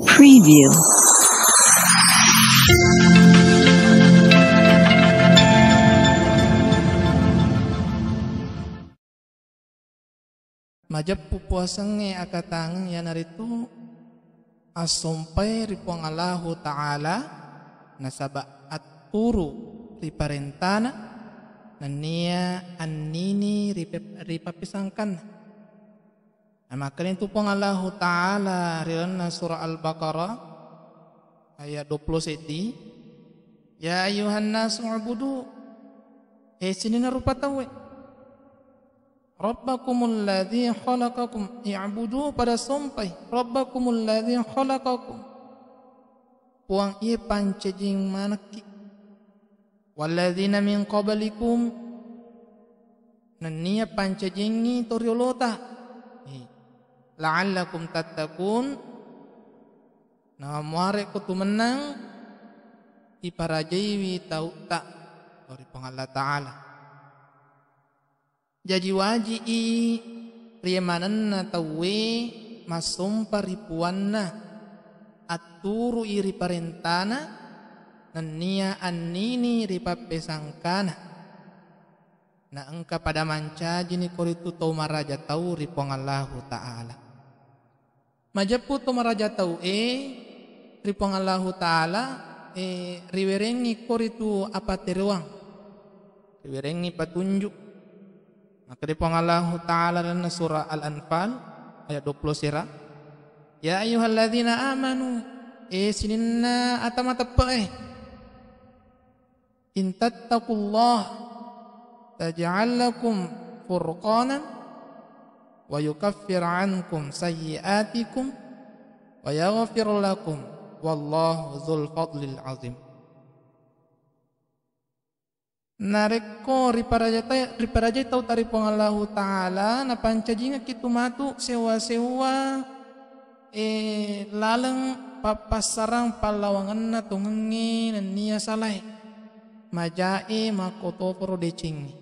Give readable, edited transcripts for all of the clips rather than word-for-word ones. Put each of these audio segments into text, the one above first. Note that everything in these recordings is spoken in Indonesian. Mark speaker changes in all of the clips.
Speaker 1: Preview.
Speaker 2: Majap pupuasang akatang yan narito asumpay ripuang Allahu Ta'ala nasaba at turo riparentana naniya annini ripapisangkan. Maka itu pong Allahu Ta'ala rilan na surah Al-Baqarah ayat 20 ya ayuhan nasu ubudu sini na rupa tawe Rabbakumul ladzi khalaqakum i'budu pada sampai Rabbakumul ladzi khalaqakum puang ia pancajing manaki walladzina min qablikum nania pancajingi toriolota la'allakum tattaqun na muare ko tumenang iparajaiwi tau tak dari Allah Ta'ala. Jadi wajib riyamanan na tawe masumpa ripuan na aturu iri parentana nania annini ripapesangkana na engka pada manca jini koritu tau maraja tau ripuang Allahu Ta'ala. Majapu tau maraja tau ripuang Allahu Ta'ala riwerengi koritu apa teruang riwerengi patunjuk. Maka ripuang Allahu Ta'ala dan surah Al-Anfal ayat 20 sirah ya ayyuhalladzina amanu sininna atamatappe in tattaqullah taj'al lakum furqanan wa yukaffir ankum sayyi'atikum wa yaghfir lakum wallahu dzul fadlil azim. Nareko riparajay tau taripong Allahu Ta'ala na pancajinga kitu matu sewa-sewa lalang papasarang palawangan na tungangi na niya salay majae makoto poro decing.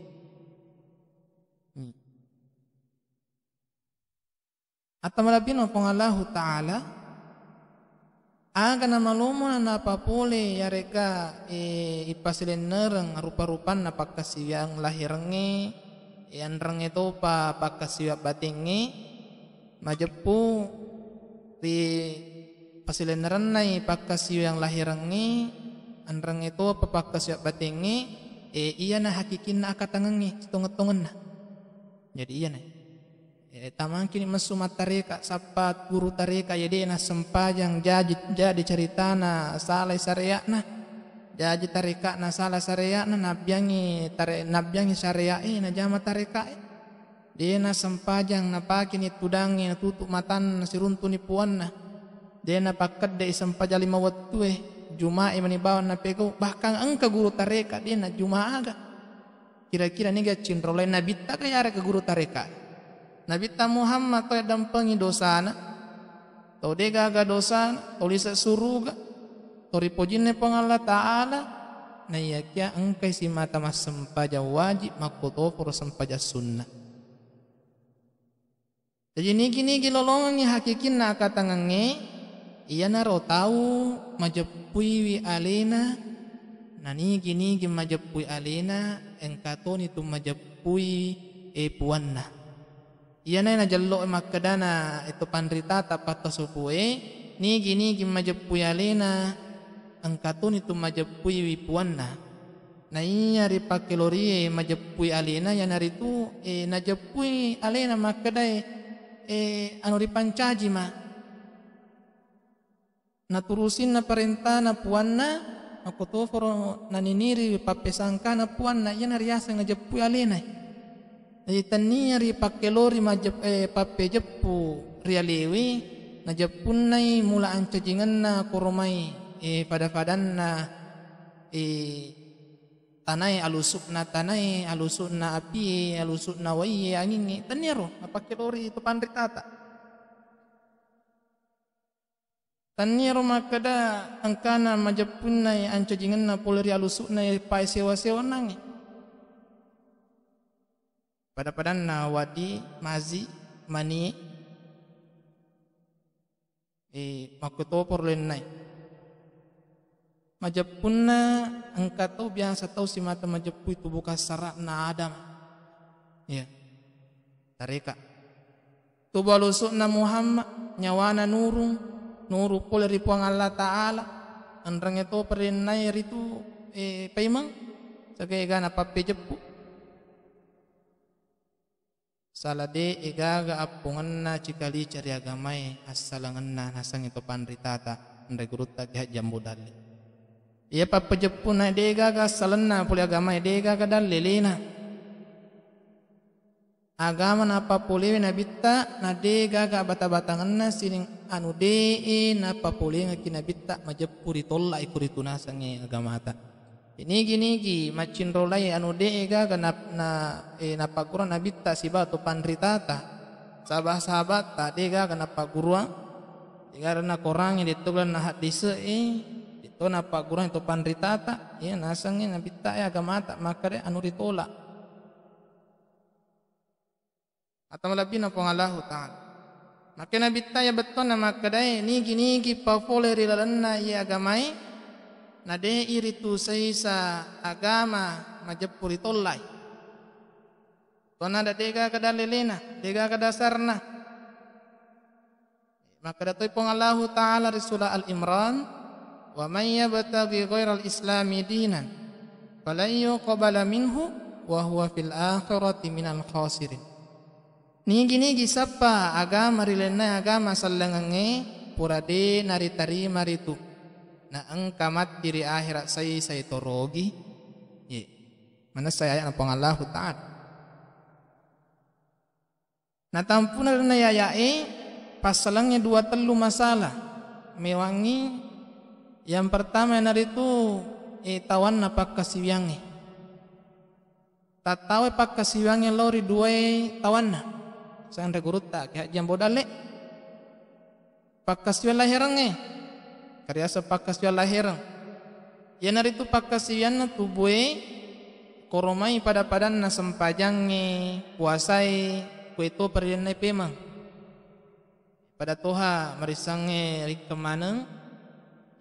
Speaker 2: At malapin pong Allahu Ta'ala aga na malumo na napapuli yareka ipasilenereng rupa-rupan na pagkasiyang lahirngi anreng ito pa pagkasiya batingi majepu di pasileneran na pagkasiyang lahirngi anreng ito pa pagkasiya batingi iya na hakikin na akatangangi tunget-tunget na jadi iya na tamang kini masumat tarika sapat guru tarika jadi na sempajang jadi cerita na salai syariat na jadi tarika na salah syariat na nabyangi syariat na jama tarika dia na sempajang na pakin itudangi na tutup matan na siruntu ni puan na dia na pakat de sempajang 5 waktu juma'i manibawan na peko bahkan engka guru tarika dia na juma'a kira-kira niga cinrolay na bitta kaya ke guru tarika Nabi ta Muhammad kaya dampangi dosana tau dega dosa tau lisa suruga tau ripojinne pang Allah Ta'ala na iya kya engkay si mata mas sempaja wajib makutopor sempaja sunnah. Jadi nigi lolongan ni hakikin na akatangange iya naro tau majapui wi alena na nigi majapui alena engkaton itu majapui puanna. Iya na najallo makadana itu pandrita tapat tasupue nigi majapui alena angkatun itu majapui wipuanna na iya ripakilori majapui alena ya naritu najapui alena makadai anu ripancaji ma naturusin na perintah na puanna aku toforo naniniri papesangka na puanna iya nariasa ngajapui alena jadi tania ri pakelori majap pape jepu rialewi najapun nai mula ancajingan na koromai pada-padan na tanai alusuk na api alusuk na wai angin tania ro pakelori itu pandrik tata tania ro makada angkana majapun nai ancajingan na poleri alusuk na pai sewa-sewa nangi pada-padan na wadi mazi mani makutopor lennai majapunna angka tau biasa tau si mata majapu itu bukan sarak na adam ya tareka tu balusukna Muhammad nyawana nuru pole ripuang Allah Ta'ala anrang itu perinai ritu paimang sagai gana pape jepu salade igaga apungan na cikali cari agamai asalangan na nasang itu panritata ndai gurutta kihat jambu dalil iya pape jepu na igaga asalanna puli agamai igaga dalilina agama napa puli na bitta na gaga bata-batangan na sining anu na papuli nga kinabitta majapuri tolla ikuri tunasangi agama ta ini gini macin rolai anu gaga na pagura na bitta siba to panritata sahabat ta gaga na pagura gaga na korang ditulan na hadis itu na pagura itu panritata ya nasangi na bitta agama ta makare anu ritolak atau lebih na Allah Ta'ala maka nabi taya betul nama kedai nigi pafole rilalanna ya agamai nade iritu seisa agama majapuri tollai tona dega kadalelena dega kadasarna maka datoi pong Allah Ta'ala di surah Al-Imran wa man yabtaghi ghairal islami dinan falan yuqbala minhu wa huwa fil akhirati minal khasirin nigi sapa agama rilena agama sallangange purade naritari maritu na angkamat diri akhirat saya torogi ye mana saya ayat napang Allah Ta'ala na tampuna na yayae pasalangnya dua telu masalah mewangi yang pertama naritu tawan na pakkasiwiange tatawe pakkasiwiange lori dua tawan na sandra gurutta kayak jambo dale pakkasiwan lahirange karyasa pakkasiwan lahirang ya naritu pakkasiwan na tubuhe koromai pada padan na sempajange puasai kuito perianai pemang pada toha marisange rikemaneng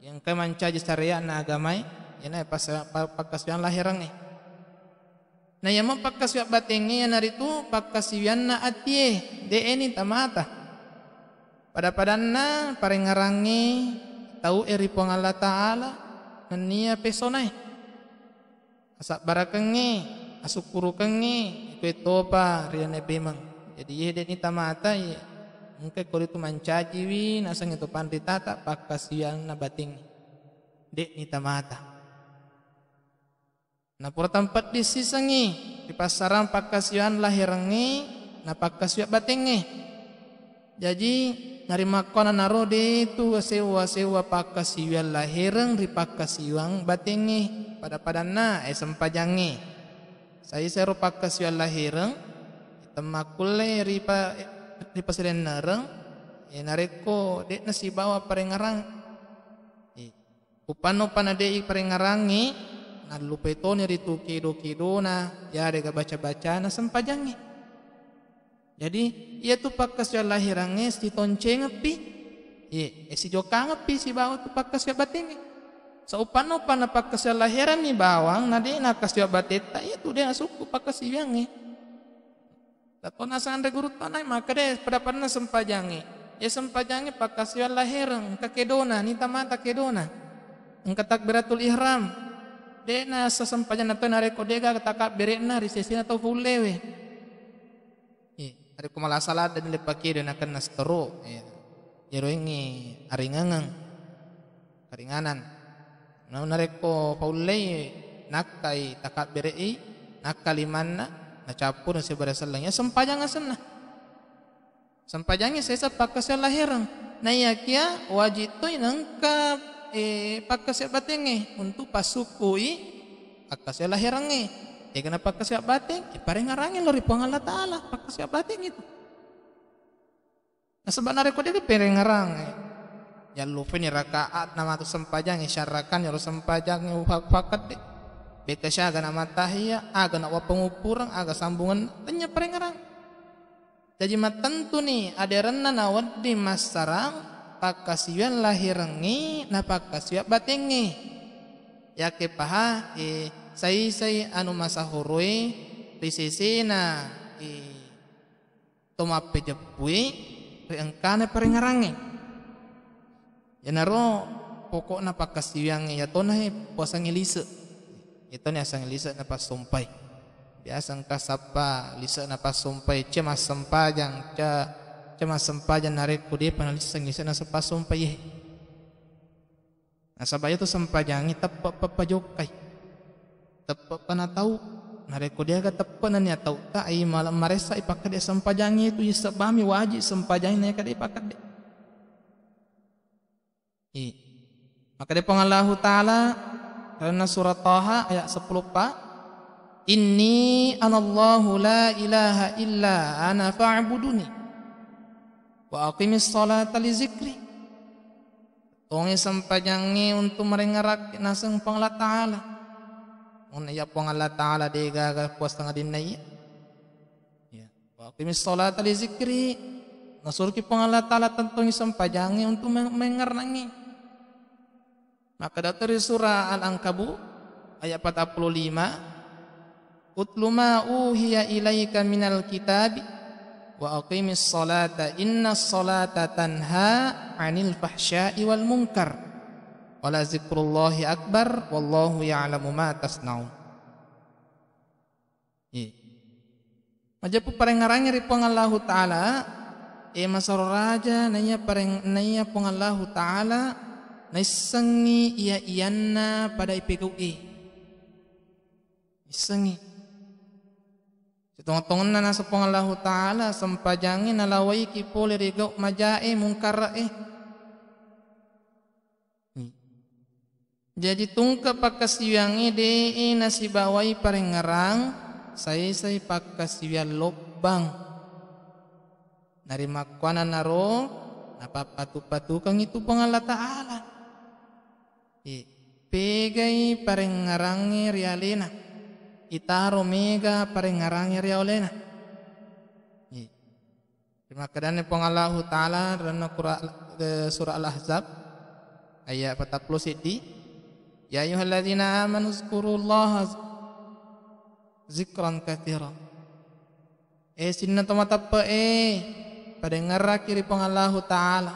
Speaker 2: yang kemancaji syariat na agamai ya na pakkasiwan lahirange na yama pakkasiwan batenge ya naritu pakkasiwan na atie ini tamata pada padanna parengarangi tau eripong Allah Ta'ala nania pesonai asak barakenge asukuru kenge ikwe topa riane pemang jadi yede ni tamata ya mungkin kalau itu mancaji wi nasang itu panditata pakkasiwan na bating dek ni tamata na pura tempat disisangi di pasaran pakkasiwan lahirangi na pakkasiwan batenge jadi narima kona narode itu sewa pakkasiwan lahirang ri pakkasiwan batenge pada padanna sempajange saya seru pakkasiwan lahirang temakule ri pasiden nareng nareko dek nasi bawa parengarang upano panadei parengarangi nalupa itu niritu kido na ya dega baca na sempajange jadi ia tu pakkasiwan lahirange si tonceng api si jokang api si bawa tu pakkasiwan batenge saupano pana pakkasiwan lahiran ni bawang nade na kasiwan bateta ia tu dia suku pakkasiwange tato nasandre guru tanai maka deh pada pana sempajange ya sempajange pakkasiwan lahirang kakedona ni tamata kedona engka takbiratul ihram dena sesempajan atau nareko dega ketakap berekna risesina atau fulewe ada kumala salat dan lepaki dan akan nastero jeroingi aringangang karinganan na nareko fulewe nakai takap berei nakalimanna na capur na sebara salangnya sempajang asenna sempajangnya saya pakkasiwan lahirang na yakia wajib tu nangkap pakkasiwan batenge untuk pasukui pakkasiwan lahirange kenapa pakkasiwan bateng parengarangin lori pong Allah Ta'ala pakkasiwan bateng itu nah sebenarnya kok dia parengarang ya lupa ni rakaat nama tu sempajang isyarakan ya lu sempajang fakat deh beta sya aga nama tahiyya aga nak pengupurang aga sambungan tanya parengarang jadi tentu nih ada renna nawad di masarang pakasiwan lahirengi na pakasiwa batingi yake paha say anu masahurui risisi na tumape jepui riangkana paringarangi yanaro pokok na pakasiwang yato na puasang ilisa ito ni asang ilisa na pasumpay biasang kasapa lisa na pasumpay cemas sempajang cemas sempajang narik kudi panalisang lisa na sa pasumpay nasabaya to sempajangi tepat papajokay tepat panatau narik kudi aga tepat na niya tau ta ay malam maresa ipakat dia sempajangi itu isa bami wajib sempajangi na kada ipakat dia maka dia pengallahu ta'ala karena surat Taha ayat 10 pa inni anallahu la ilaha illa ana fa'buduni wa aqimis salata li zikri tongi sampajangi untuk merengarak nasang pangala ta'ala unaya pangala ta'ala dega puas tengah dinai ya wa aqimis salata li zikri nasurki pangala ta'ala tentunya sampajangi untuk mengerangi maka dari surah Al-Ankabut ayat 45 utlu ma uhiya ilaika minal kitab wa aqimis salata innas salata tanha 'anil fahsya'i wal munkar wala zikrullahi akbar wallahu ya'lamu ma tasnaun majapu parengarangi ri pangallahu ta'ala masaraja naya pangallahu ta'ala naisengi iya iyanna pada ipegau isengi setong-tongan na nasa pangallahu ta'ala sampajangin nalaway kipole rigau majae mungkara jadi tungka pakasiwangi de nasibawai parengarang say pakasiwan lobang narimakwana naro napapatu-patukang itu pangallahu ta'ala pegai parengarangi rialena itaro mega parengarangi rialena terima kasih pangallahu ta'ala dalam surah Al-Ahzab ayat 40 sidi ya ayyuhalladzina amanu zkurullaha zikran katsira sinna tomatapa padengaraki ri pangallahu ta'ala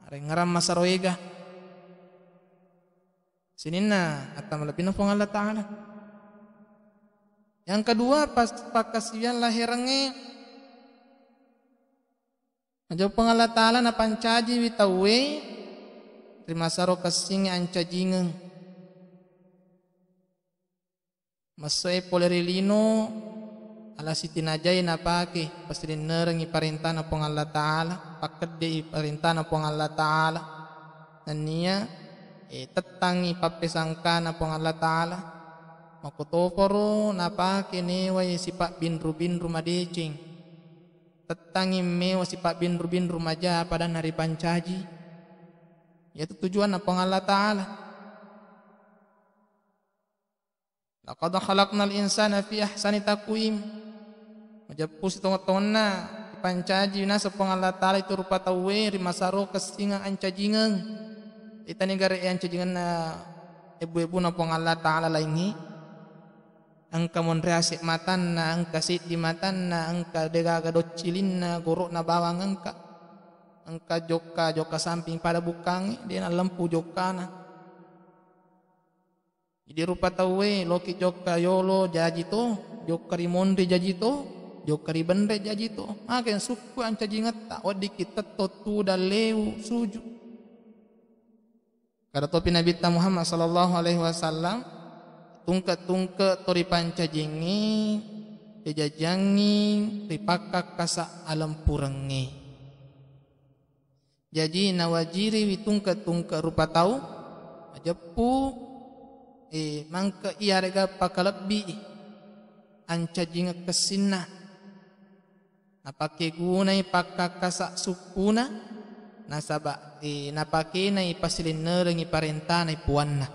Speaker 2: arengaram masaroiga sinina atam lebih pangallahu ta'ala yang kedua pas pakasian lahirange aja pangallahu ta'ala na pancaji witawe terima saro kasing ancajingeng masai polerilino ala siti najay na pake pasilin nerengi parintah na pangallahu ta'ala pakede parintah na pangallahu ta'ala nania tetangi papesangka na pangallahu ta'ala makutoporo napake neway sipak binru madecing tetangi mewa sipak binru maja pada nari pancaji yaitu tujuan na pangallahu ta'ala laqad khalaqnal insana fi ahsani taqwim majapus tong-tongna pancaji na sa pangallahu ta'ala itu rupa tawe rimasaro kasinga ancajingan ita negara yang cajangan na ibu-ibu na pangallahu ta'ala laingi angka monreasik matan na angka sit di matan na angka degaga docilin na gorok na bawang angka joka samping pada bukang dia na lampu joka na jadi rupa tawe loki joka yolo jaji to joka rimonde jaji to joka ribende jaji to makin suku ancajingat tak wadikit totu daleu suju kada topi Nabi Muhammad sallallahu alaihi wasallam tungka tori pancajingi dijajangi ripaka kasa alam purengi jadi nawajiri witungka rupa tau ajapu mangka iya rega pakalebi ancajinga kesinna napake gunai pakakasa sukuna nasaba napake na ipasilin nerengi parenta na ipuanna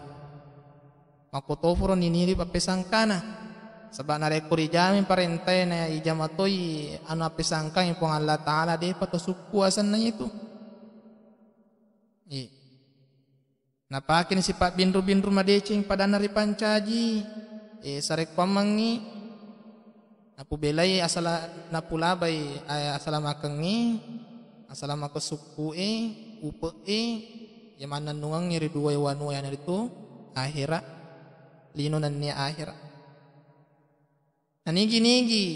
Speaker 2: makutofuro niniri papesangkana sabab narekuri jami parenta na ijamatoi anu apesangka yang pangallahu ta'ala de pato suku asan na itu napakin si Pak bindru-bindru madecing pada nari pancaji sarek pamangi napu belai asala napu labai asala makengi asala makasuku upe ya mana nuang ngiri dua wanu yang itu akhirat lino nannya akhirat nigi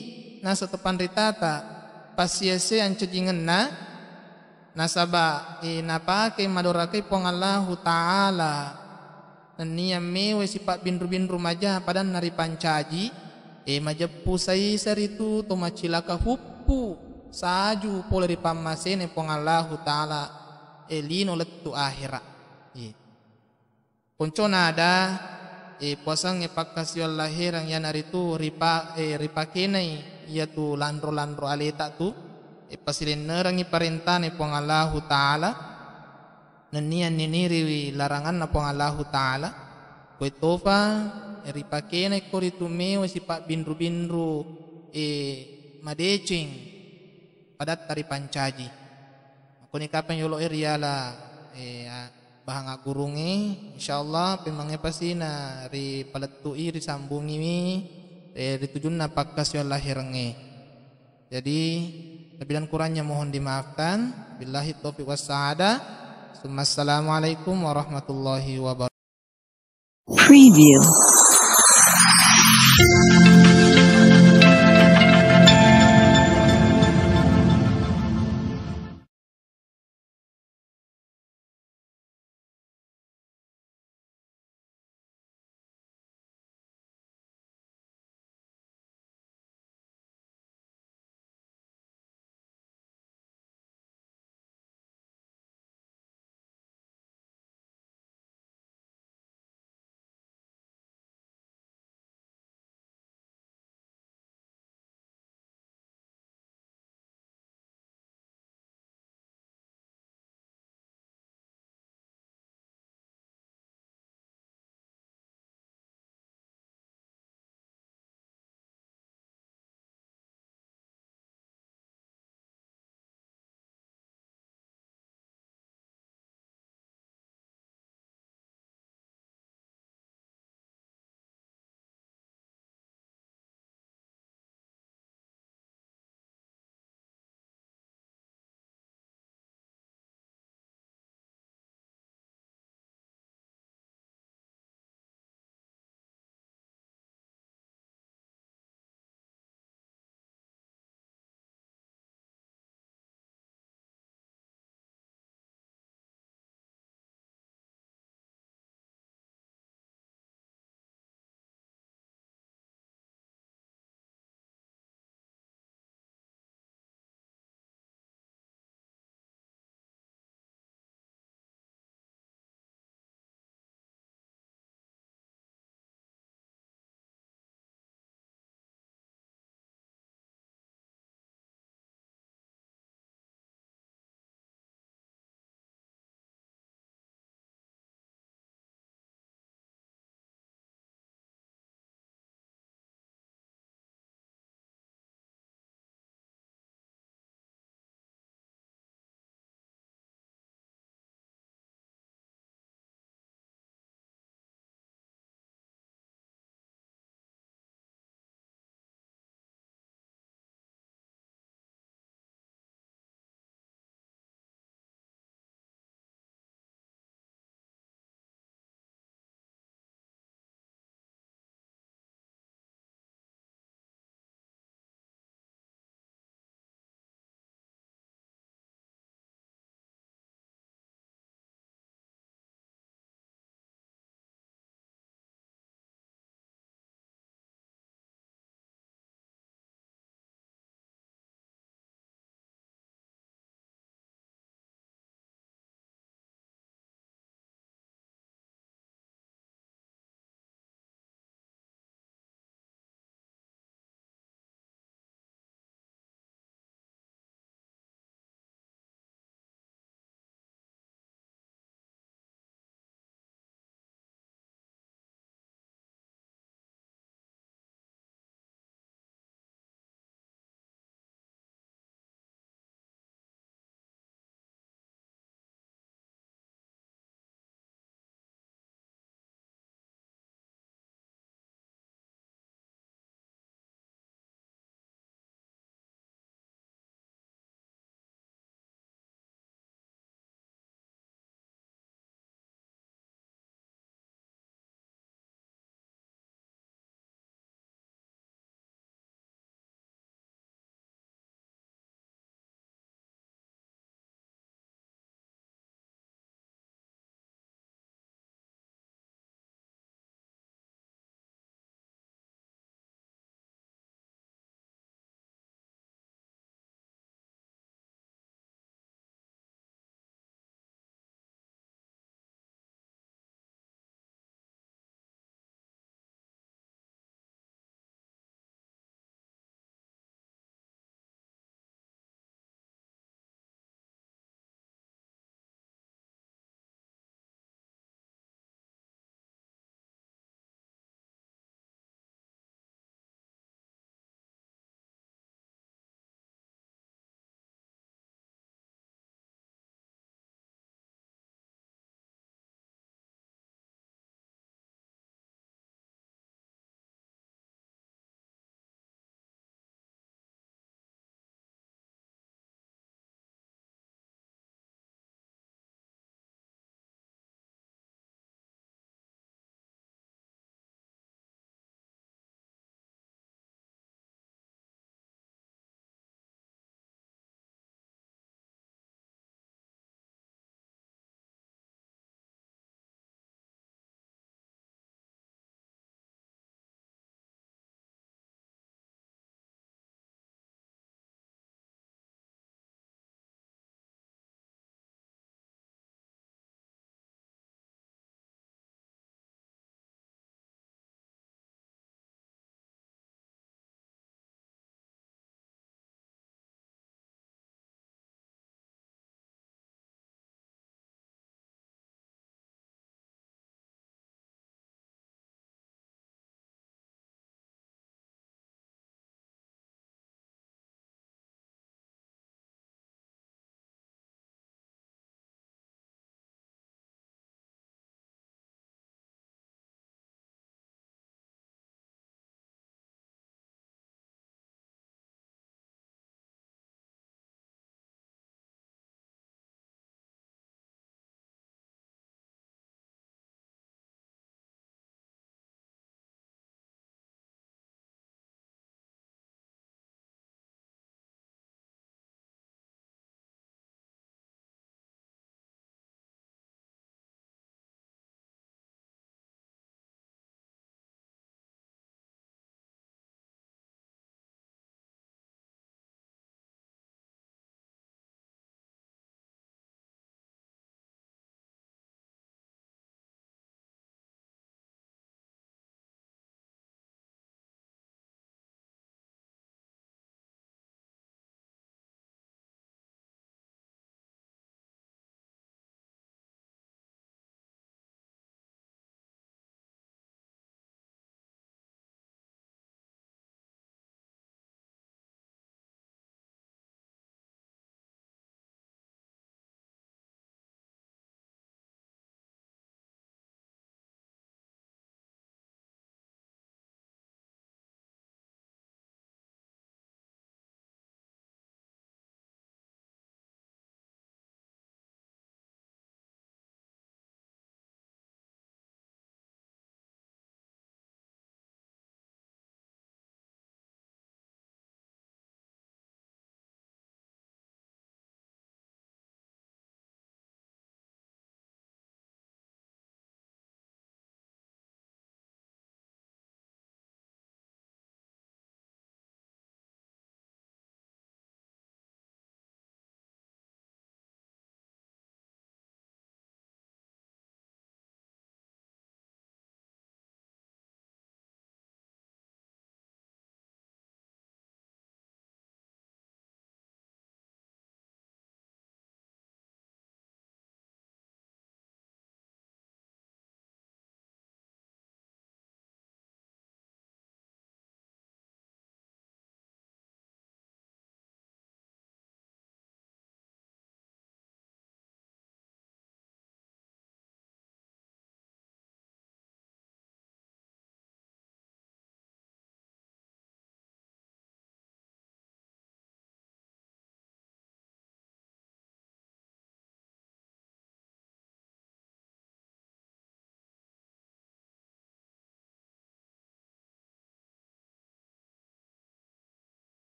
Speaker 2: nasa tepan ritata pasiese ang cajingan na nasaba napake madorake pong Allahu Ta'ala naniya mewe si Pak bindru-bindru maja padan nari pancaji majapu sai saritu to macilaka huppu saju poleri pamasene pong Allahu Ta'ala lino letu akhirat ponco nada puasang pakasiwal lahir yang yanaritu ripakenai yaitu landro-landro aleta tu pasilin nerangi perintah ni pong Allahu Ta'ala nanian niniri larangan na pong Allahu Ta'ala kue topa ripakenai koritume si Pak bindru-bindru madecing padat tari pancaji kuni kapan yolo riala bahang agurungi insyaallah pemangnya pasti na ri paletui ri sambungi ritujun na pakasyo lahirnge jadi lebih dan kurangnya mohon dimaafkan billahi taufiq wassa'ada assalamualaikum warahmatullahi wabarakatuh. Preview.